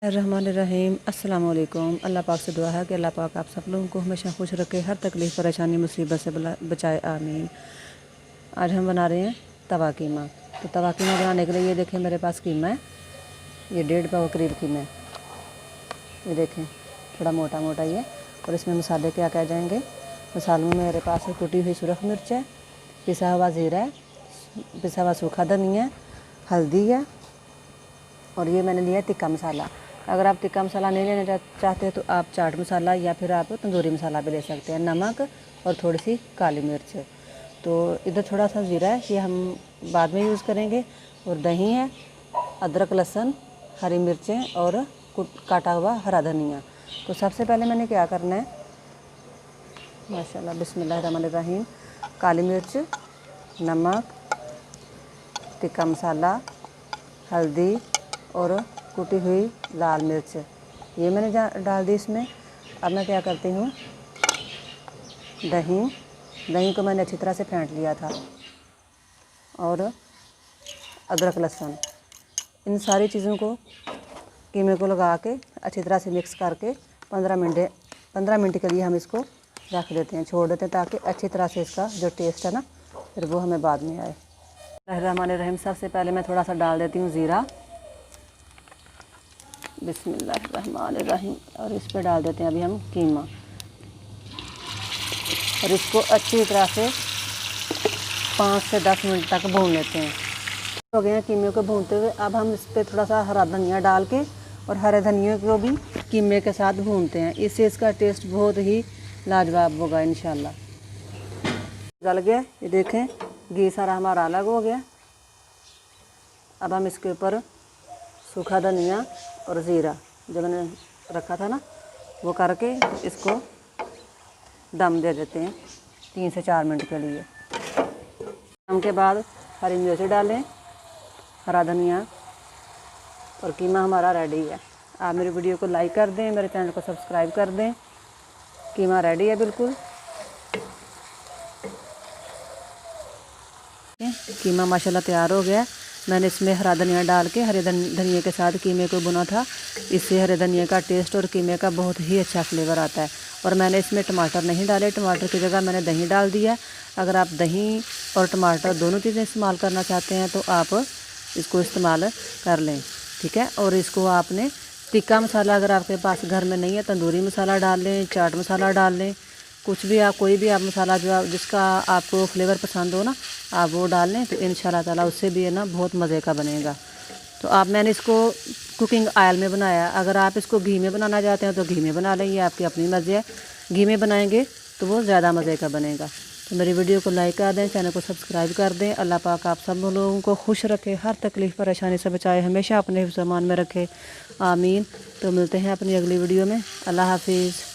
रहमानिर्रहीम। अस्सलाम वालेकुम। अल्लाह पाक से दुआ है कि अल्लाह पाक आप सब लोगों को हमेशा खुश रखे, हर तकलीफ़ परेशानी मुसीबत से बचाए, आमीन। आज हम बना रहे हैं तवा कीमा। तो तवा कीमा बनाने के लिए ये देखें मेरे पास कीमा है, ये 1.5 पाव करीब कीमा है। ये देखें थोड़ा मोटा मोटा ही है। और इसमें मसाले क्या क्या जाएंगे। मसालों में मेरे पास है कुटी हुई सुरख मिर्च है, पिसा हुआ ज़ीरा है, पिसा हुआ सूखा धनिया है, हल्दी है, और ये मैंने लिया है तिक्का मसाला। अगर आप तिक्का मसाला नहीं लेना चाहते तो आप चाट मसाला या फिर आप तंदूरी मसाला भी ले सकते हैं। नमक और थोड़ी सी काली मिर्च। तो इधर थोड़ा सा ज़ीरा है, ये हम बाद में यूज़ करेंगे। और दही है, अदरक लहसुन, हरी मिर्चें और काटा हुआ हरा धनिया। तो सबसे पहले मैंने क्या करना है, माशाल्लाह बिस्मिल्लाहिर्रहमानिर्रहीम, काली मिर्च, नमक, तिक्का मसाला, हल्दी और कुटी हुई लाल मिर्च, ये मैंने डाल दी इसमें। अब मैं क्या करती हूँ, दही को मैंने अच्छी तरह से फेंट लिया था, और अदरक लहसुन, इन सारी चीज़ों को कीमे को लगा के अच्छी तरह से मिक्स करके 15 मिनट के लिए हम इसको रख देते हैं, छोड़ देते हैं, ताकि अच्छी तरह से इसका जो टेस्ट है ना फिर वो हमें बाद में आए। रहमानिर्रहीम। सबसे पहले मैं थोड़ा सा डाल देती हूँ ज़ीरा, बिस्मिल्लाहिर्रहमानिर्रहीम, और इस पर डाल देते हैं अभी हम कीमा, और इसको अच्छी तरह से 5 से 10 मिनट तक भून लेते हैं। हो गए हैं कीमे को भूनते हुए। अब हम इस पर थोड़ा सा हरा धनिया डाल के और हरे धनिया को भी कीमे के साथ भूनते हैं, इससे इसका टेस्ट बहुत ही लाजवाब होगा इंशाल्लाह। गल गया, ये देखें घी सारा हमारा अलग हो गया। अब हम इसके ऊपर सूखा धनिया और ज़ीरा जो मैंने रखा था ना वो करके इसको दम दे देते हैं 3 से 4 मिनट के लिए। दम के बाद हरी मिर्च डालें, हरा धनिया, और कीमा हमारा रेडी है। आप मेरी वीडियो को लाइक कर दें, मेरे चैनल को सब्सक्राइब कर दें। कीमा रेडी है बिल्कुल। कीमा माशाल्लाह तैयार हो गया। मैंने इसमें हरा धनिया डाल के हरे धनिया के साथ कीमे को भुना था, इससे हरे धनिया का टेस्ट और कीमे का बहुत ही अच्छा फ्लेवर आता है। और मैंने इसमें टमाटर नहीं डाले, टमाटर की जगह मैंने दही डाल दिया। अगर आप दही और टमाटर दोनों चीज़ें इस्तेमाल करना चाहते हैं तो आप इसको इस्तेमाल कर लें, ठीक है। और इसको आपने तिक्का मसाला अगर आपके पास घर में नहीं है, तंदूरी मसाला डाल लें, चाट मसाला डाल लें, कुछ भी आप कोई भी आप मसाला जो जिसका आपको फ्लेवर पसंद हो ना आप वो डाल लें, तो इंशाल्लाह ताला उससे भी है ना बहुत मज़े का बनेगा। तो मैंने इसको कुकिंग ऑयल में बनाया। अगर आप इसको घी में बनाना चाहते हैं तो घी में बना लें, ये आपकी अपनी मर्ज़ी है। घी में बनाएंगे तो वो ज़्यादा मज़े का बनेगा। तो मेरी वीडियो को लाइक कर दें, चैनल को सब्सक्राइब कर दें। अल्लाह पाक आप सब लोगों को खुश रखे, हर तकलीफ़ परेशानी से बचाए, हमेशा अपने हिफ्ज़-ए-मान में रखे, आमीन। तो मिलते हैं अपनी अगली वीडियो में। अल्लाह हाफिज़।